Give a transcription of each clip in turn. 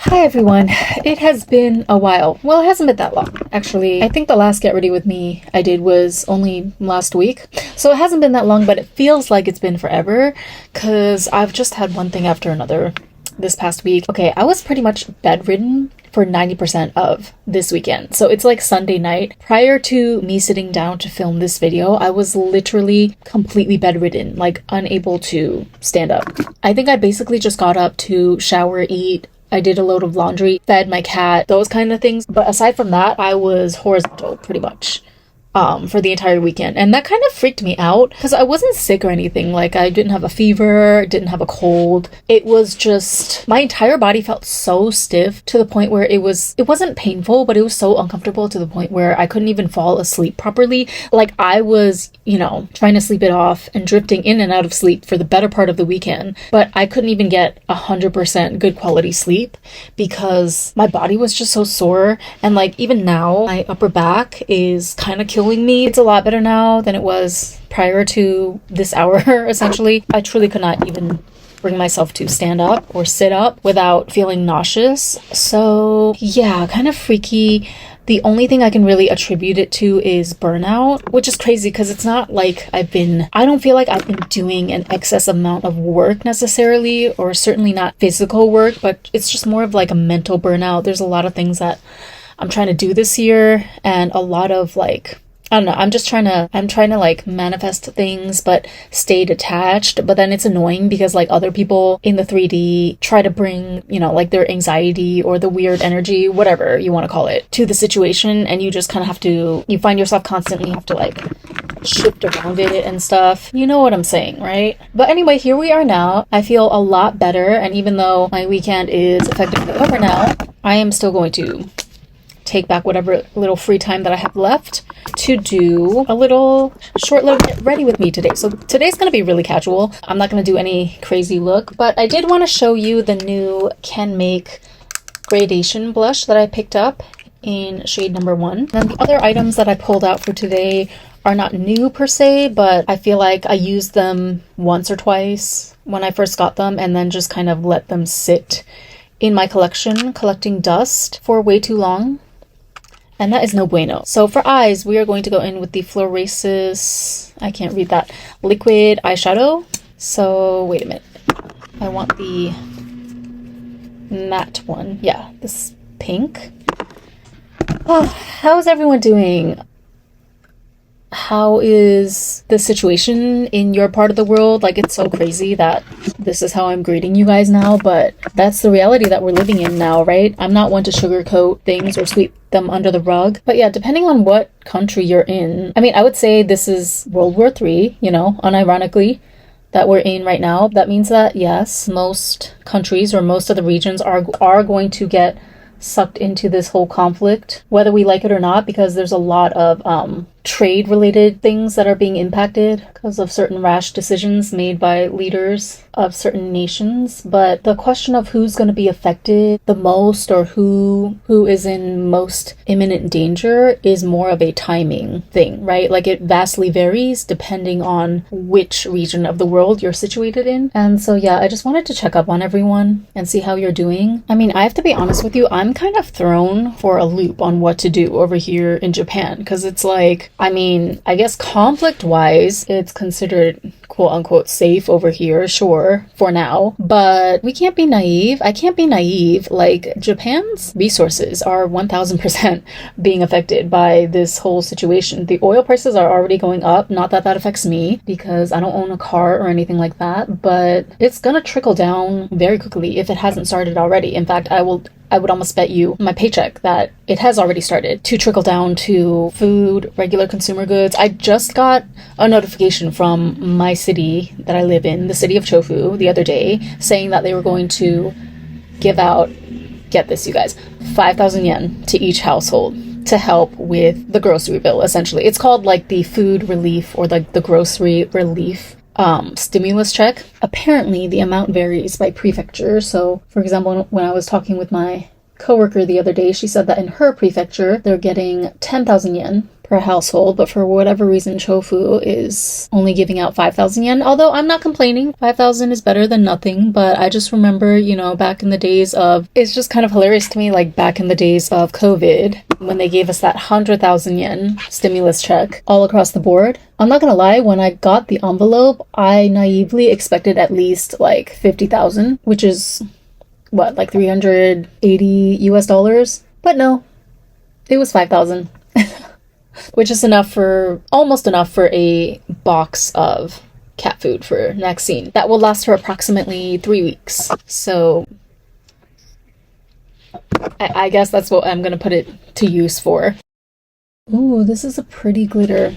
Hi everyone. It has been a while. Well, it hasn't been that long. Actually, I think the last Get Ready With Me I did was only last week. So it hasn't been that long, but it feels like it's been forever because I've just had one thing after another this past week. Okay, I was pretty much bedridden for 90% of this weekend. So it's like Sunday night. Prior to me sitting down to film this video, I was literally completely bedridden, like unable to stand up. I think I basically just got up to shower, eat. I did a load of laundry, fed my cat, those kind of things. But aside from that, I was horizontal pretty much for the entire weekend. And that kind of freaked me out because I wasn't sick or anything. Like I didn't have a fever, didn't have a cold. It was just, my entire body felt so stiff to the point where it wasn't painful, but it was so uncomfortable to the point where I couldn't even fall asleep properly. Like I was, trying to sleep it off and drifting in and out of sleep for the better part of the weekend. But I couldn't even get 100% good quality sleep because my body was just so sore. And like even now, my upper back is kind of killing me. It's a lot better now than it was prior to this hour, essentially. I truly could not even bring myself to stand up or sit up without feeling nauseous. So yeah, kind of freaky. The only thing I can really attribute it to is burnout, which is crazy because it's not like I don't feel like I've been doing an excess amount of work necessarily, or certainly not physical work, but it's just more of like a mental burnout. There's a lot of things that I'm trying to do this year and a lot of like, I don't know, I'm trying to like manifest things but stay detached. But then it's annoying because like other people in the 3D try to bring, like their anxiety or the weird energy, whatever you want to call it, to the situation. And you just kind of you find yourself constantly have to like shift around it and stuff. You know what I'm saying, right? But anyway, here we are now. I feel a lot better. And even though my weekend is effectively over now, I am still going to take back whatever little free time that I have left to do a little short little Get Ready With Me today. So today's going to be really casual. I'm not going to do any crazy look, but I did want to show you the new Canmake Gradation blush that I picked up in shade number 1. And the other items that I pulled out for today are not new per se, but I feel like I used them once or twice when I first got them and then just kind of let them sit in my collection, collecting dust for way too long. And that is no bueno. So for eyes, we are going to go in with the Florasis, I can't read that, liquid eyeshadow. So wait a minute. I want the matte one. Yeah, this pink. Oh, how's everyone doing? How is the situation in your part of the world? Like, it's so crazy that this is how I'm greeting you guys now, but that's the reality that we're living in now, right? I'm not one to sugarcoat things or sweep them under the rug. But yeah, depending on what country you're in, I mean, I would say this is World War III, unironically, that we're in right now. That means that, yes, most countries or most of the regions are going to get sucked into this whole conflict, whether we like it or not, because there's a lot of trade related things that are being impacted because of certain rash decisions made by leaders of certain nations. But the question of who's going to be affected the most or who is in most imminent danger is more of a timing thing, right? Like it vastly varies depending on which region of the world you're situated in. And so yeah, I just wanted to check up on everyone and see how you're doing. I mean, I have to be honest with you, I'm kind of thrown for a loop on what to do over here in Japan because it's like, I mean, I guess conflict-wise, it's considered quote-unquote safe over here, sure, for now. But we can't be naive. I can't be naive. Like, Japan's resources are 1,000% being affected by this whole situation. The oil prices are already going up. Not that that affects me, because I don't own a car or anything like that. But it's gonna trickle down very quickly if it hasn't started already. In fact, I would almost bet you my paycheck that it has already started to trickle down to food, regular consumer goods. I just got a notification from my city that I live in, the city of Chofu, the other day, saying that they were going to give out, get this you guys, 5,000 yen to each household to help with the grocery bill, essentially. It's called like the food relief or like the grocery relief stimulus check. Apparently the amount varies by prefecture. So for example, when I was talking with my coworker the other day, she said that in her prefecture they're getting 10,000 yen per household, but for whatever reason, Chofu is only giving out 5,000 yen. Although I'm not complaining, 5,000 is better than nothing, but I just remember, you know, back in the days of, it's just kind of hilarious to me, like back in the days of COVID, when they gave us that 100,000 yen stimulus check all across the board. I'm not gonna lie, when I got the envelope, I naively expected at least like 50,000, which is what, like 380 US dollars? But no, it was 5,000. Which is almost enough for a box of cat food for next scene. That will last for approximately 3 weeks. So I guess that's what I'm gonna put it to use for. Ooh, this is a pretty glitter.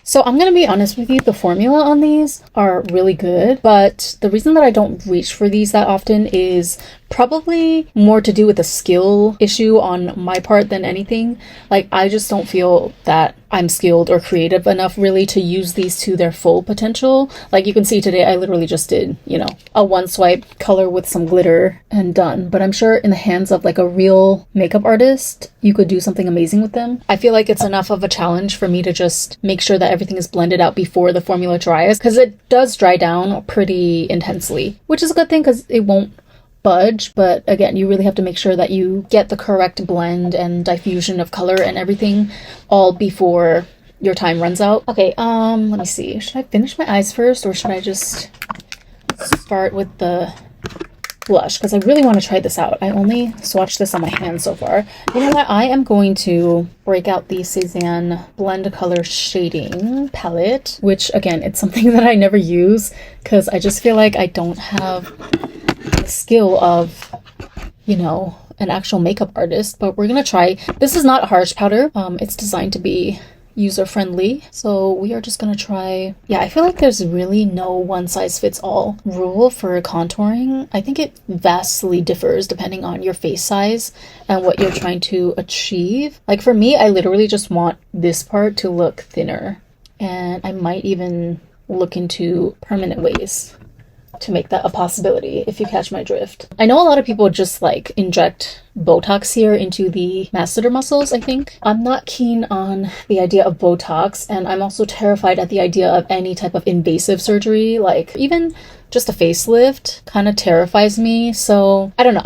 So I'm gonna be honest with you, the formula on these are really good, but the reason that I don't reach for these that often is probably more to do with a skill issue on my part than anything. Like, I just don't feel that I'm skilled or creative enough really to use these to their full potential. Like you can see today, I literally just did, you know, a one swipe color with some glitter and done. But I'm sure in the hands of like a real makeup artist, you could do something amazing with them. I feel like it's enough of a challenge for me to just make sure that everything is blended out before the formula dries, because it does dry down pretty intensely, which is a good thing because it won't budge. But again, you really have to make sure that you get the correct blend and diffusion of color and everything all before your time runs out. Okay, let me see. Should I finish my eyes first, or should I just start with the blush? Because I really want to try this out. I only swatched this on my hand so far. You know what? I am going to break out the Cezanne Blend Color Shading Palette, which again, it's something that I never use because I just feel like I don't have the skill of, you know, an actual makeup artist. But we're gonna try. This is not a harsh powder. It's designed to be user-friendly, so we are just gonna try. Yeah, I feel like there's really no one-size-fits-all rule for contouring. I think it vastly differs depending on your face size and what you're trying to achieve. Like for me, I literally just want this part to look thinner, and I might even look into permanent ways to make that a possibility, if you catch my drift. I know a lot of people just like inject Botox here into the masseter muscles, I think. I'm not keen on the idea of Botox, and I'm also terrified at the idea of any type of invasive surgery, like even just a facelift kind of terrifies me. So I don't know.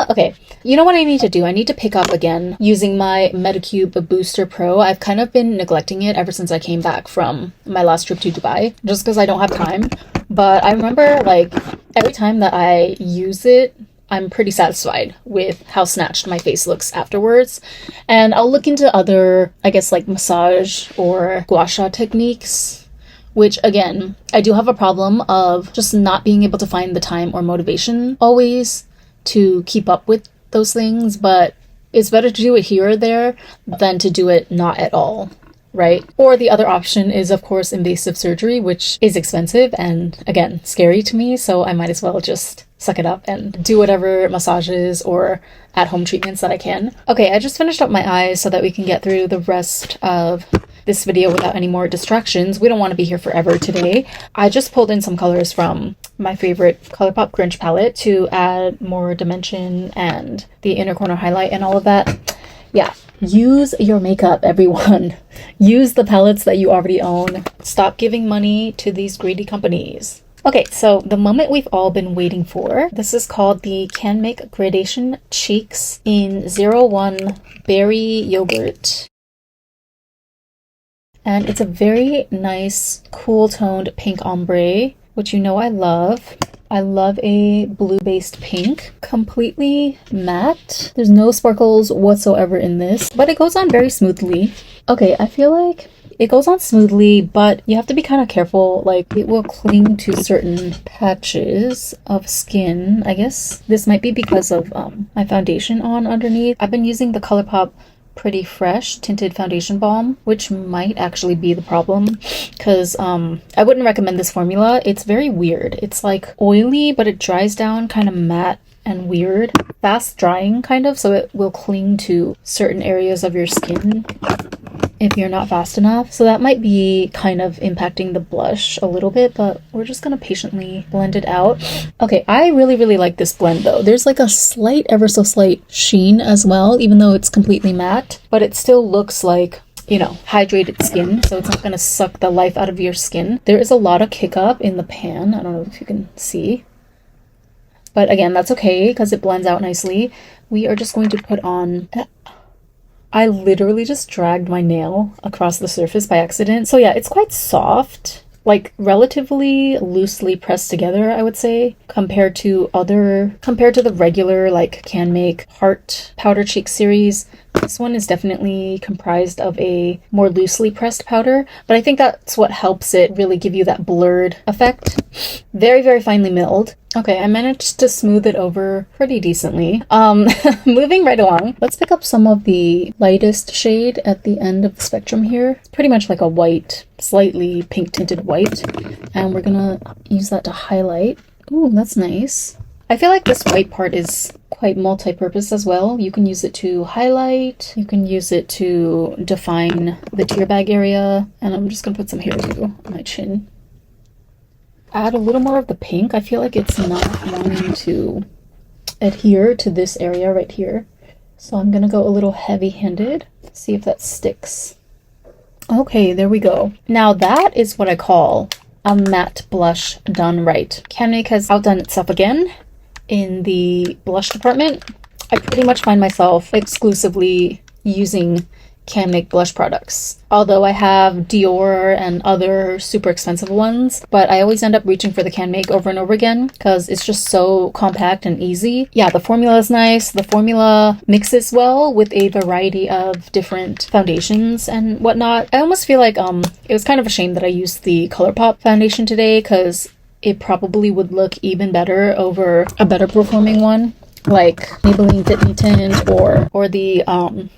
Okay, you know what I need to do? I need to pick up again using my Medicube Booster Pro. I've kind of been neglecting it ever since I came back from my last trip to Dubai, just because I don't have time. But I remember like every time that I use it, I'm pretty satisfied with how snatched my face looks afterwards. And I'll look into other, I guess, like massage or gua sha techniques, which again, I do have a problem of just not being able to find the time or motivation always to keep up with those things. But it's better to do it here or there than to do it not at all, right? Or the other option is, of course, invasive surgery, which is expensive and, again, scary to me. So I might as well just suck it up and do whatever massages or at-home treatments that I can. Okay, I just finished up my eyes so that we can get through the rest of this video without any more distractions. We don't want to be here forever today. I just pulled in some colors from my favorite ColourPop Grinch palette to add more dimension and the inner corner highlight and all of that. Yeah, use your makeup, everyone. Use the palettes that you already own. Stop giving money to these greedy companies. Okay, so the moment we've all been waiting for. This is called the Canmake Gradation Cheeks in 01 Berry Yogurt. And it's a very nice, cool-toned pink ombre, which you know I love. I love a blue-based pink. Completely matte. There's no sparkles whatsoever in this, but it goes on very smoothly. Okay, I feel like it goes on smoothly, but you have to be kind of careful. Like, it will cling to certain patches of skin. I guess this might be because of my foundation on underneath. I've been using the ColourPop Pretty Fresh Tinted Foundation Balm, which might actually be the problem, because I wouldn't recommend this formula. It's very weird. It's like oily, but it dries down kind of matte and weird. Fast drying kind of, so it will cling to certain areas of your skin if you're not fast enough. So that might be kind of impacting the blush a little bit, but we're just gonna patiently blend it out. Okay, I really like this blend though. There's like a slight, ever so slight sheen as well, even though it's completely matte, but it still looks like you know, hydrated skin, so it's not going to suck the life out of your skin. There is a lot of kick up in the pan. I don't know if you can see. But again, that's okay because it blends out nicely. We are just going to put on... I literally just dragged my nail across the surface by accident. So yeah, it's quite soft, like relatively loosely pressed together, I would say, compared to the regular like Canmake Heart Powder Cheek series. This one is definitely comprised of a more loosely pressed powder, but I think that's what helps it really give you that blurred effect. Very, very finely milled. Okay, I managed to smooth it over pretty decently. Moving right along, let's pick up some of the lightest shade at the end of the spectrum here. It's pretty much like a white, slightly pink tinted white, and we're gonna use that to highlight. Ooh, that's nice. I feel like this white part is quite multi-purpose as well. You can use it to highlight, you can use it to define the tear bag area, and I'm just gonna put some here too on my chin. Add a little more of the pink. I feel like it's not wanting to adhere to this area right here, so I'm gonna go a little heavy-handed, see if that sticks. Okay, there we go. Now that is what I call a matte blush done right. Canmake has outdone itself again in the blush department. I pretty much find myself exclusively using Canmake blush products. Although I have Dior and other super expensive ones, but I always end up reaching for the Canmake over and over again because it's just so compact and easy. Yeah, the formula is nice. The formula mixes well with a variety of different foundations and whatnot. I almost feel like it was kind of a shame that I used the ColourPop foundation today because it probably would look even better over a better performing one, like Maybelline Fit Me Tint or the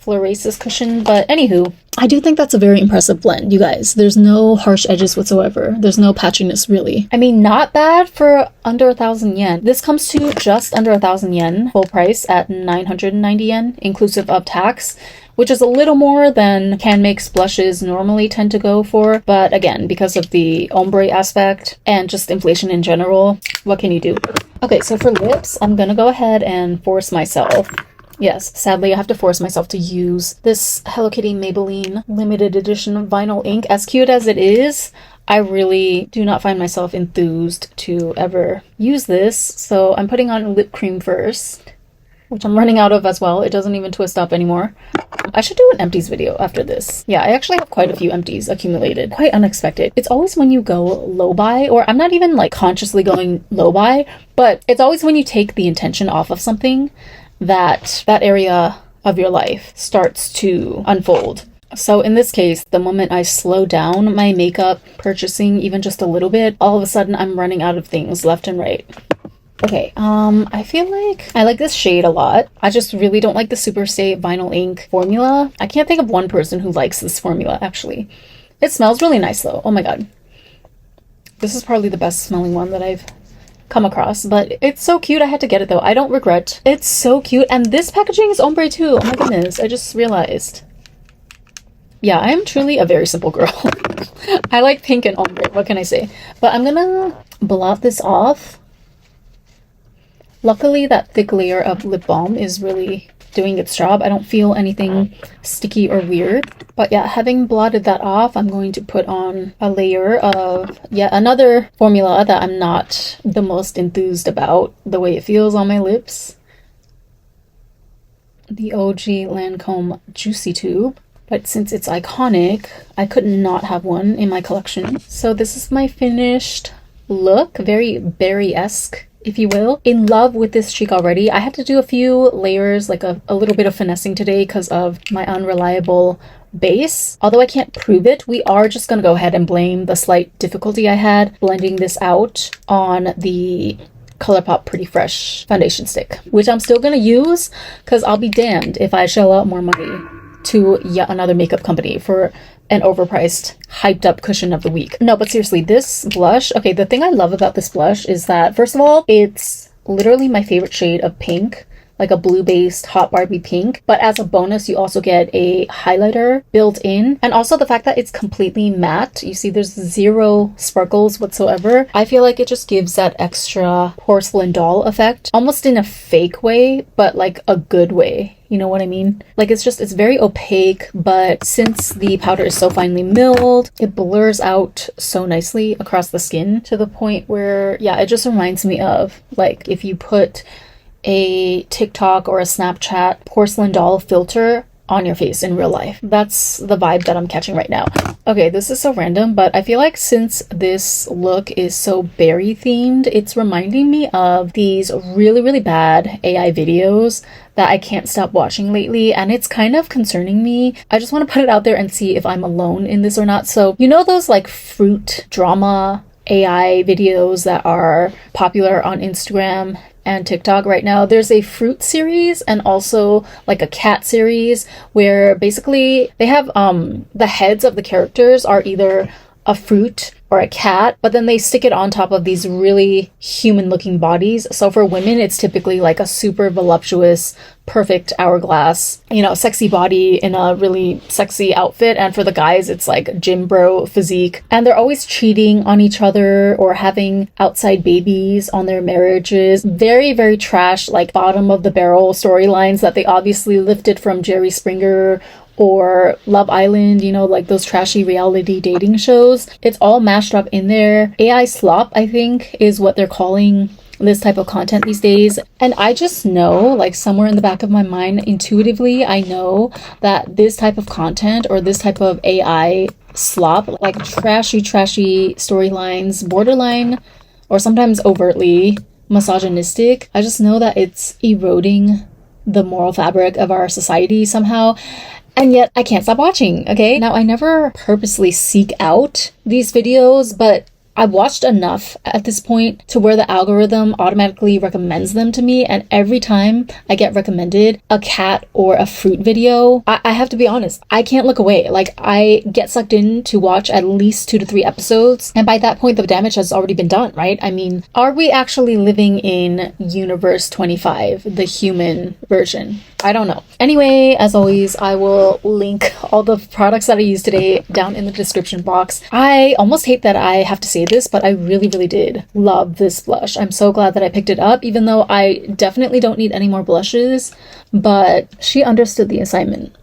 Florasis cushion. But anywho, I do think that's a very impressive blend, you guys. There's no harsh edges whatsoever. There's no patchiness, really. I mean, not bad for under 1,000 yen. This comes to just under 1,000 yen, full price at 990 yen, inclusive of tax, which is a little more than Canmake's blushes normally tend to go for. But again, because of the ombre aspect and just inflation in general, what can you do? Okay, so for lips, I'm gonna go ahead and force myself. Yes, sadly, I have to force myself to use this Hello Kitty Maybelline limited edition vinyl ink. As cute as it is, I really do not find myself enthused to ever use this. So I'm putting on lip cream first, which I'm running out of as well. It doesn't even twist up anymore. I should do an empties video after this. Yeah, I actually have quite a few empties accumulated. Quite unexpected. It's always when you go low buy, or I'm not even like consciously going low buy, but it's always when you take the intention off of something that area of your life starts to unfold. So in this case, the moment I slow down my makeup purchasing even just a little bit, all of a sudden I'm running out of things left and right. Okay, I feel like I like this shade a lot. I just really don't like the Superstay Vinyl Ink formula. I can't think of one person who likes this formula, actually. It smells really nice, though. Oh my god. This is probably the best smelling one that I've come across, but it's so cute. I had to get it, though. I don't regret. It's so cute, and this packaging is ombre, too. Oh my goodness, I just realized. Yeah, I am truly a very simple girl. I like pink and ombre, what can I say? But I'm gonna blot this off. Luckily, that thick layer of lip balm is really doing its job. I don't feel anything sticky or weird. But yeah, having blotted that off, I'm going to put on a layer of yet another formula that I'm not the most enthused about the way it feels on my lips. The OG Lancome Juicy Tube. But since it's iconic, I could not have one in my collection. So this is my finished look. Very berry-esque, if you will. In love with this cheek already. I had to do a few layers, like a little bit of finessing today because of my unreliable base. Although I can't prove it, we are just gonna go ahead and blame the slight difficulty I had blending this out on the ColourPop Pretty Fresh foundation stick, which I'm still gonna use because I'll be damned if I shell out more money to yet another makeup company for an overpriced, hyped up cushion of the week. No, but seriously, this blush, okay, the thing I love about this blush is that, first of all, it's literally my favorite shade of pink like a blue-based Hot Barbie pink. But as a bonus, you also get a highlighter built in. And also the fact that it's completely matte. You see there's zero sparkles whatsoever. I feel like it just gives that extra porcelain doll effect, almost in a fake way, but like a good way. You know what I mean? Like it's very opaque, but since the powder is so finely milled, it blurs out so nicely across the skin to the point where, yeah, it just reminds me of like if you put a TikTok or a Snapchat porcelain doll filter on your face in real life. That's the vibe that I'm catching right now. Okay, this is so random, but I feel like since this look is so berry themed, it's reminding me of these really, really bad AI videos that I can't stop watching lately, and it's kind of concerning me. I just want to put it out there and see if I'm alone in this or not. So, you know those like fruit drama AI videos that are popular on Instagram and TikTok right now? There's a fruit series and also like a cat series where basically they have the heads of the characters are either a fruit or a cat, but then they stick it on top of these really human looking bodies. So for women, it's typically like a super voluptuous, perfect hourglass, you know, sexy body in a really sexy outfit. And for the guys, it's like gym bro physique. And they're always cheating on each other or having outside babies on their marriages. Very, very trash, like bottom of the barrel storylines that they obviously lifted from Jerry Springer or Love Island, you know, like those trashy reality dating shows. It's all mashed up in there. AI slop, I think, is what they're calling this type of content these days. And I just know, like somewhere in the back of my mind, intuitively, I know that this type of content or this type of AI slop, like trashy storylines, borderline or sometimes overtly misogynistic, I just know that it's eroding the moral fabric of our society somehow. And yet I can't stop watching, okay? Now, I never purposely seek out these videos, but I've watched enough at this point to where the algorithm automatically recommends them to me. And every time I get recommended a cat or a fruit video, I have to be honest, I can't look away. Like I get sucked in to watch at least 2 to 3 episodes. And by that point, the damage has already been done, right? I mean, are we actually living in Universe 25, the human version? I don't know. Anyway, as always, I will link all the products that I used today down in the description box. I almost hate that I have to say this, but I really, really did love this blush. I'm so glad that I picked it up, even though I definitely don't need any more blushes, but she understood the assignment.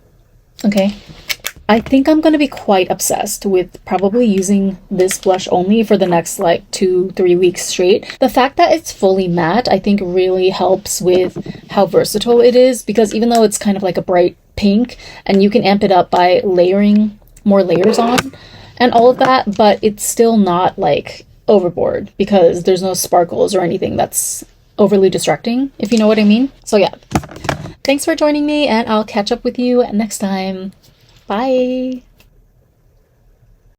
Okay. I think I'm going to be quite obsessed with probably using this blush only for the next like 2-3 weeks straight. The fact that it's fully matte, I think really helps with how versatile it is, because even though it's kind of like a bright pink and you can amp it up by layering more layers on and all of that, but it's still not like overboard because there's no sparkles or anything that's overly distracting, if you know what I mean. So yeah, thanks for joining me and I'll catch up with you next time. Bye.